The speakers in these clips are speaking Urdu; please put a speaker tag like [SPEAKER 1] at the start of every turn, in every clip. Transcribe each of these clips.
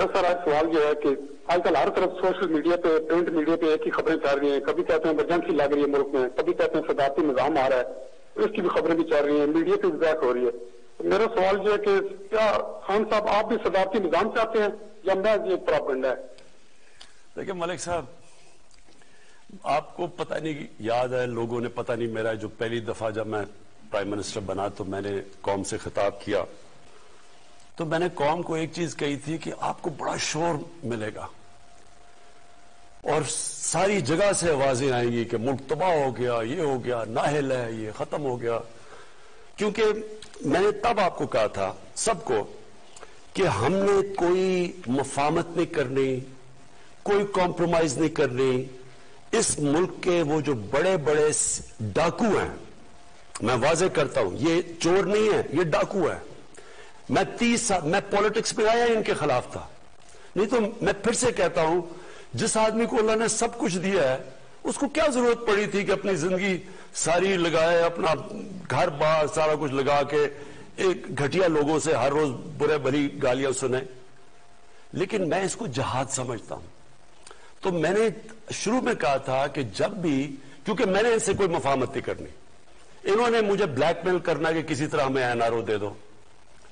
[SPEAKER 1] میرا سر آج سوال یہ ہے کہ آج کل ہر طرف سوشل میڈیا پہ پرنٹ میڈیا پہ ایک ہی خبریں چل رہی ہیں. کبھی کہتے ہیں ایمرجنسی لگ رہی ہے ملک میں, کبھی کہتے ہیں صدارتی نظام آ رہا ہے, اس کی بھی خبریں بھی چل رہی ہیں, میڈیا پہ وضاحت ہو رہی ہے. میرا سوال یہ ہے کہ کیا خان صاحب آپ بھی صدارتی نظام چاہتے ہیں یا محض یہ پراپگنڈا ہے؟
[SPEAKER 2] دیکھیں ملک صاحب, آپ کو پتہ نہیں یاد ہے, لوگوں نے پتہ نہیں, میرا جو پہلی دفعہ جب میں پرائم منسٹر بنا تو میں نے قوم سے خطاب کیا تو میں نے قوم کو ایک چیز کہی تھی کہ آپ کو بڑا شور ملے گا اور ساری جگہ سے آوازیں آئیں گی کہ ملک تباہ ہو گیا, یہ ہو گیا, نااہل ہے, یہ ختم ہو گیا. کیونکہ میں نے تب آپ کو کہا تھا سب کو کہ ہم نے کوئی مفاہمت نہیں کرنی, کوئی کمپرومائز نہیں کرنی. اس ملک کے وہ جو بڑے بڑے ڈاکو ہیں, میں واضح کرتا ہوں, یہ چور نہیں ہے, یہ ڈاکو ہے. میں 30 سال میں پولیٹکس میں آیا ان کے خلاف تھا, نہیں تو میں پھر سے کہتا ہوں, جس آدمی کو اللہ نے سب کچھ دیا ہے اس کو کیا ضرورت پڑی تھی کہ اپنی زندگی ساری لگائے, اپنا گھر بار سارا کچھ لگا کے ایک گھٹیا لوگوں سے ہر روز برے بھلی گالیاں سنیں. لیکن میں اس کو جہاد سمجھتا ہوں. تو میں نے شروع میں کہا تھا کہ جب بھی, کیونکہ میں نے ان سے کوئی مفاہمت نہیں کرنی, انہوں نے مجھے بلیک میل کرنا کہ کسی طرح ہمیں این آر او دے دو.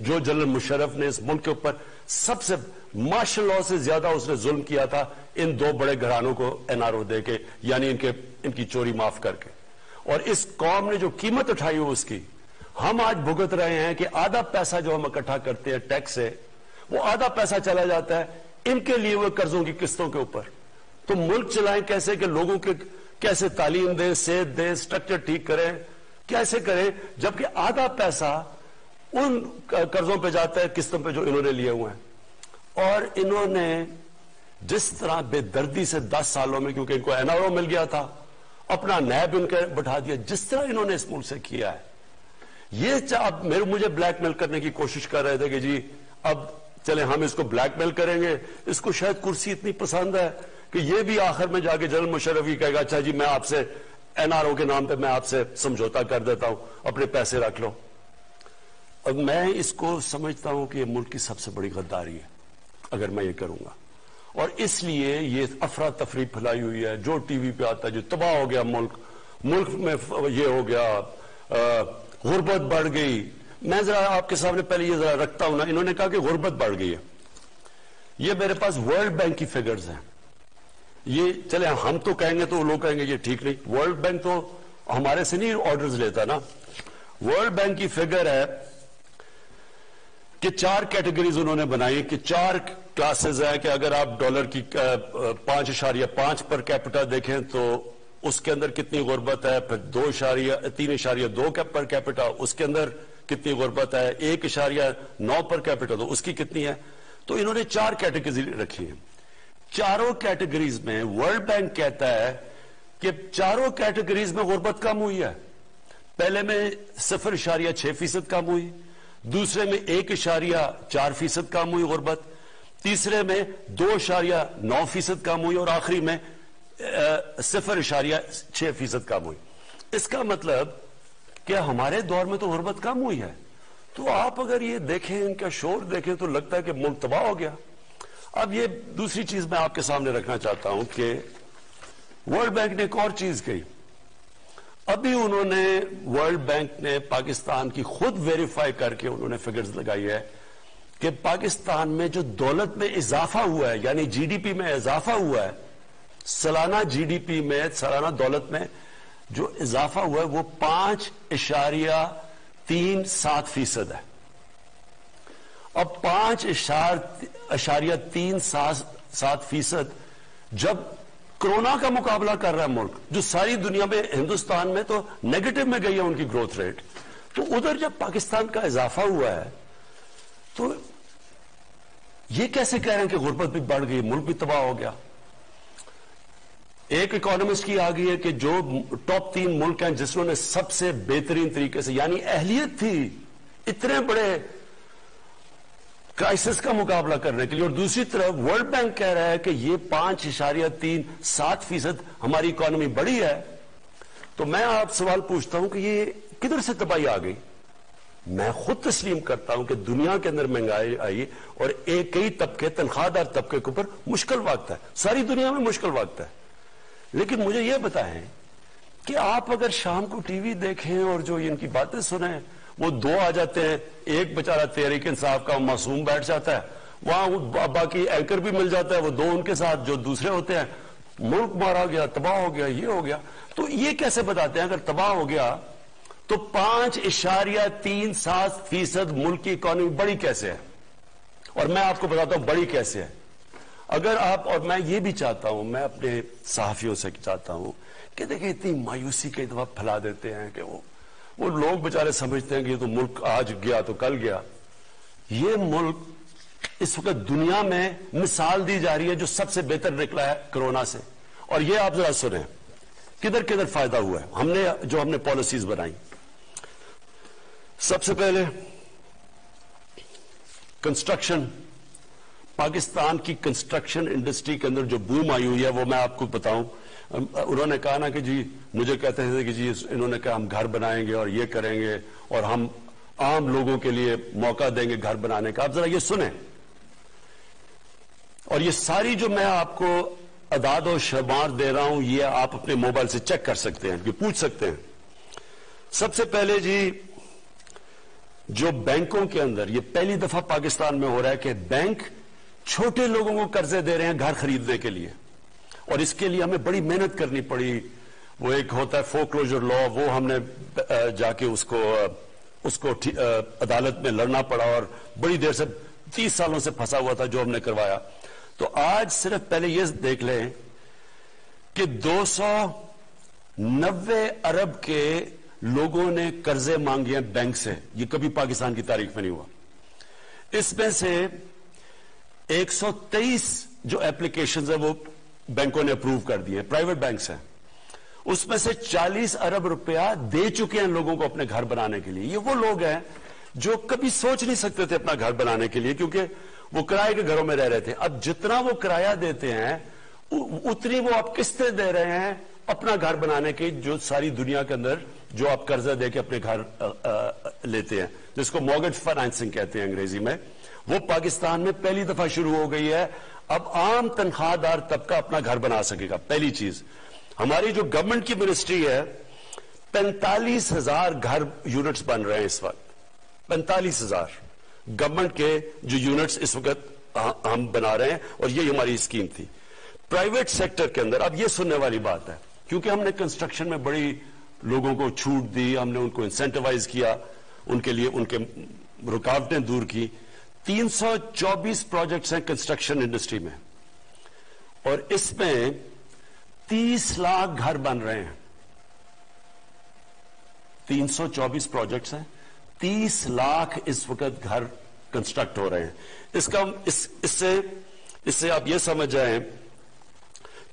[SPEAKER 2] جو جنرل مشرف نے اس ملک کے اوپر سب سے مارشل لاء سے زیادہ اس نے ظلم کیا تھا ان دو بڑے گھرانوں کو این آر او دے کے, یعنی ان کی چوری معاف کر کے. اور اس قوم نے جو قیمت اٹھائی ہو اس کی ہم آج بھگت رہے ہیں کہ آدھا پیسہ جو ہم اکٹھا کرتے ہیں ٹیکس سے, وہ آدھا پیسہ چلا جاتا ہے ان کے لیے وہ قرضوں کی قسطوں کے اوپر. تو ملک چلائیں کیسے کہ لوگوں کے کیسے تعلیم دیں, صحت دیں, سٹرکچر ٹھیک کریں, کیسے کریں, جبکہ آدھا پیسہ ان قرضوں پہ جاتا ہے قسطوں پہ جو انہوں نے لیے ہوئے ہیں. اور انہوں نے جس طرح بے دردی سے 10 سالوں میں, کیونکہ ان کو این آر او مل گیا تھا, اپنا نیب ان کے بٹھا دیا, جس طرح انہوں نے اس ملک سے کیا ہے. یہ اب مجھے بلیک میل کرنے کی کوشش کر رہے تھے کہ جی اب چلیں ہم اس کو بلیک میل کریں گے, اس کو شاید کرسی اتنی پسند ہے کہ یہ بھی آخر میں جا کے جنرل مشرف ہی کہے گا اچھا جی میں آپ سے این آر او کے نام پہ میں آپ سے سمجھوتا کر دیتا ہوں, اپنے پیسے رکھ لو. اور میں اس کو سمجھتا ہوں کہ یہ ملک کی سب سے بڑی غداری ہے اگر میں یہ کروں گا. اور اس لیے یہ افراتفری پھیلائی ہوئی ہے, جو ٹی وی پہ آتا ہے جو تباہ ہو گیا ملک میں یہ ہو گیا, غربت بڑھ گئی. میں ذرا آپ کے سامنے پہلے یہ ذرا رکھتا ہوں نا, انہوں نے کہا کہ غربت بڑھ گئی ہے. یہ میرے پاس ورلڈ بینک کی فگرز ہیں. یہ چلے ہم تو کہیں گے تو لوگ کہیں گے یہ ٹھیک نہیں, ورلڈ بینک تو ہمارے سے نہیں آرڈرز لیتا نا. ورلڈ بینک کی فگر ہے کہ 4 کیٹیگریز انہوں نے بنائی کہ 4 کلاسز ہیں کہ اگر آپ ڈالر کی 5.5 پر کیپٹا دیکھیں تو اس کے اندر کتنی غربت ہے, پھر 3.2 پر کیپٹا اس کے اندر کتنی غربت ہے, 1.9 پر کیپٹا تو اس کی کتنی ہے. تو انہوں نے 4 کیٹیگریز رکھی ہیں. چاروں کیٹیگریز میں ورلڈ بینک کہتا ہے کہ چاروں کیٹیگریز میں غربت کم ہوئی ہے. پہلے میں 0.6% کم ہوئی, دوسرے میں 1.4% کم ہوئی غربت, تیسرے میں 2.9% کم ہوئی, اور آخری میں 0.6% کم ہوئی. اس کا مطلب کہ ہمارے دور میں تو غربت کم ہوئی ہے. تو آپ اگر یہ دیکھیں, ان کا شور دیکھیں تو لگتا ہے کہ ملک تباہ ہو گیا. اب یہ دوسری چیز میں آپ کے سامنے رکھنا چاہتا ہوں کہ ورلڈ بینک نے ایک اور چیز کہی. ابھی انہوں نے ورلڈ بینک نے پاکستان کی خود ویریفائی کر کے انہوں نے فگرز لگائی ہے کہ پاکستان میں جو دولت میں اضافہ ہوا ہے, یعنی جی ڈی پی میں اضافہ ہوا ہے, سالانہ جی ڈی پی میں, سالانہ دولت میں جو اضافہ ہوا ہے وہ 5.37% ہے. اب 5.37% جب کرونا کا مقابلہ کر رہا ہے ملک, جو ساری دنیا میں, ہندوستان میں تو نیگیٹو میں گئی ہے ان کی گروتھ ریٹ, تو ادھر جب پاکستان کا اضافہ ہوا ہے تو یہ کیسے کہہ رہے ہیں کہ غربت بھی بڑھ گئی, ملک بھی تباہ ہو گیا. ایک اکانومسٹ کی آ گئی ہے کہ جو ٹاپ 3 ملک ہیں جس نے سب سے بہترین طریقے سے, یعنی اہلیت تھی اتنے بڑے کرائسس کا مقابلہ کرنے کے لیے, اور دوسری طرف ورلڈ بینک کہہ رہا ہے کہ یہ 5.37% ہماری اکانومی بڑی ہے. تو میں آپ سوال پوچھتا ہوں کہ یہ کدھر سے تباہی آ گئی؟ میں خود تسلیم کرتا ہوں کہ دنیا کے اندر مہنگائی آئی اور کئی طبقے تنخواہ دار طبقے کے اوپر مشکل وقت ہے, ساری دنیا میں مشکل وقت ہے. لیکن مجھے یہ بتائیں کہ آپ اگر شام کو ٹی وی دیکھیں اور جو ان کی باتیں سنیں, وہ دو آ جاتے ہیں, ایک بیچارہ تحریک انصاف کا معصوم بیٹھ جاتا ہے, وہاں باقی اینکر بھی مل جاتا ہے, وہ دو ان کے ساتھ جو دوسرے ہوتے ہیں, ملک مارا گیا, تباہ ہو گیا, یہ ہو گیا. تو یہ کیسے بتاتے ہیں اگر تباہ ہو گیا تو 5.37% ملک کی اکانومی بڑی کیسے ہے؟ اور میں آپ کو بتاتا ہوں بڑی کیسے ہے. اگر آپ, اور میں یہ بھی چاہتا ہوں, میں اپنے صحافیوں سے چاہتا ہوں کہ دیکھیں اتنی مایوسی کئی دفعہ پھیلا دیتے ہیں کہ وہ لوگ بیچارے سمجھتے ہیں کہ یہ تو ملک آج گیا تو کل گیا. یہ ملک اس وقت دنیا میں مثال دی جا رہی ہے جو سب سے بہتر نکلا ہے کرونا سے. اور یہ آپ ذرا سنیں کدھر کدھر فائدہ ہوا ہے ہم نے پالیسیز بنائی. سب سے پہلے کنسٹرکشن, پاکستان کی کنسٹرکشن انڈسٹری کے اندر جو بوم آئی ہوئی ہے وہ میں آپ کو بتاؤں. انہوں نے کہا نا کہ جی, مجھے کہتے تھے کہ جی انہوں نے کہا ہم گھر بنائیں گے اور یہ کریں گے اور ہم عام لوگوں کے لیے موقع دیں گے گھر بنانے کا. آپ ذرا یہ سنیں, اور یہ ساری جو میں آپ کو اعداد و شمار دے رہا ہوں یہ آپ اپنے موبائل سے چیک کر سکتے ہیں, یہ پوچھ سکتے ہیں. سب سے پہلے جی جو بینکوں کے اندر یہ پہلی دفعہ پاکستان میں ہو رہا ہے کہ بینک چھوٹے لوگوں کو قرضے دے رہے ہیں گھر خریدنے کے لیے, اور اس کے لیے ہمیں بڑی محنت کرنی پڑی. وہ ایک ہوتا ہے فورکلوجر لا, وہ ہم نے جا کے اس کو عدالت میں لڑنا پڑا اور بڑی دیر سے 30 سالوں سے پھنسا ہوا تھا جو ہم نے کروایا. تو آج صرف پہلے یہ دیکھ لیں کہ 290 ارب کے لوگوں نے قرضے مانگے ہیں بینک سے. یہ کبھی پاکستان کی تاریخ میں نہیں ہوا. اس میں سے 123 جو ایپلیکیشنز ہیں وہ بینکوں نے اپروو کر دی ہیں, پرائیویٹ بینکس ہیں. اس میں سے 40 ارب روپیہ دے چکے ہیں لوگوں کو اپنے گھر بنانے کے لیے. یہ وہ لوگ ہیں جو کبھی سوچ نہیں سکتے تھے اپنا گھر بنانے کے لیے کیونکہ وہ کرائے کے گھروں میں رہ رہے تھے. اب جتنا وہ کرایہ دیتے ہیں اتنی وہ آپ قسطیں دے رہے ہیں اپنا گھر بنانے کی, جو ساری دنیا کے اندر جو آپ قرضہ دے کے اپنے گھر لیتے ہیں, جس کو مورگیج فائنانسنگ کہتے ہیں انگریزی میں, وہ پاکستان میں پہلی دفعہ شروع ہو گئی ہے. اب عام تنخواہ دار طبقہ اپنا گھر بنا سکے گا. پہلی چیز, ہماری جو گورنمنٹ کی منسٹری ہے 45,000 گھر یونٹس بن رہے ہیں اس وقت. 45,000 گورنمنٹ کے جو یونٹس اس وقت ہم بنا رہے ہیں, اور یہ ہماری اسکیم تھی. پرائیویٹ سیکٹر کے اندر اب یہ سننے والی بات ہے کیونکہ ہم نے کنسٹرکشن میں بڑی لوگوں کو چھوٹ دی, ہم نے ان کو انسینٹیوائز کیا, ان کے لیے ان کے رکاوٹیں دور کی. 324 پروجیکٹس ہیں کنسٹرکشن انڈسٹری میں, اور اس میں 30 لاکھ گھر بن رہے ہیں. 324 پروجیکٹس ہیں, 30 لاکھ اس وقت گھر کنسٹرکٹ ہو رہے ہیں. اس سے آپ یہ سمجھ جائیں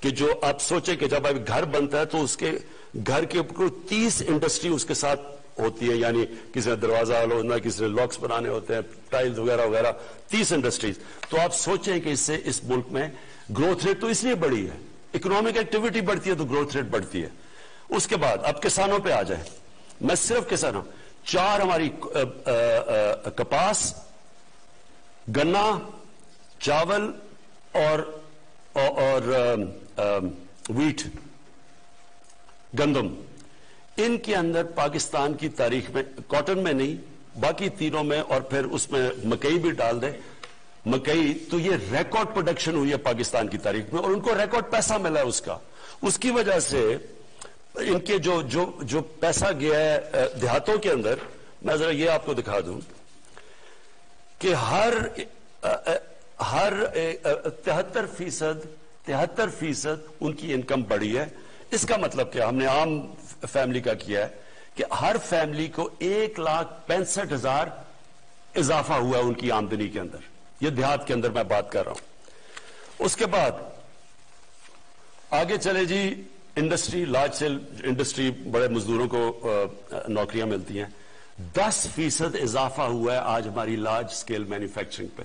[SPEAKER 2] کہ جو آپ سوچیں کہ جب اب گھر بنتا ہے تو اس کے گھر کے اوپر 30 انڈسٹری اس کے ساتھ ہوتی ہے, یعنی کسی نے دروازہ ہونا, کسی نے لاکس بنانے ہوتے ہیں, ٹائلز وغیرہ وغیرہ, 30 انڈسٹریز. تو آپ سوچیں کہ اس سے اس ملک میں گروتھ ریٹ تو اس لیے بڑھی ہے, اکنامک ایکٹیویٹی بڑھتی ہے تو گروتھ ریٹ بڑھتی ہے. اس کے بعد اب کسانوں پہ آ جائیں. میں صرف کسانوں, 4 ہماری کپاس, گنا, چاول اور ویٹ, گندم, ان کے اندر پاکستان کی تاریخ میں, کاٹن میں نہیں باقی تینوں میں, اور پھر اس میں مکئی بھی ڈال دیں, مکئی, تو یہ ریکارڈ پروڈکشن ہوئی ہے پاکستان کی تاریخ میں, اور ان کو ریکارڈ پیسہ ملا ہے اس کا. اس کی وجہ سے ان کے جو پیسہ گیا ہے دیہاتوں کے اندر, میں ذرا یہ آپ کو دکھا دوں کہ ہر 73% ان کی انکم بڑھی ہے. اس کا مطلب کیا, ہم نے عام فیملی کا کیا ہے کہ ہر فیملی کو 1,65,000 اضافہ ہوا ہے ان کی آمدنی کے اندر. یہ دیہات کے اندر میں بات کر رہا ہوں. اس کے بعد آگے چلے جی, انڈسٹری, لارج سیل انڈسٹری, بڑے مزدوروں کو نوکریاں ملتی ہیں. 10% اضافہ ہوا ہے آج ہماری لارج سکیل مینوفیکچرنگ پہ.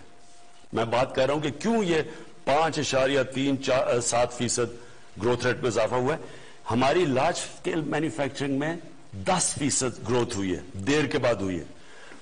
[SPEAKER 2] میں بات کر رہا ہوں کہ کیوں یہ 5.37% گروتھ ریٹ میں اضافہ ہوا ہے. ہماری لارج سکیل مینوفیکچرنگ میں 10% گروتھ ہوئی ہے, دیر کے بعد ہوئی ہے.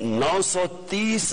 [SPEAKER 2] 930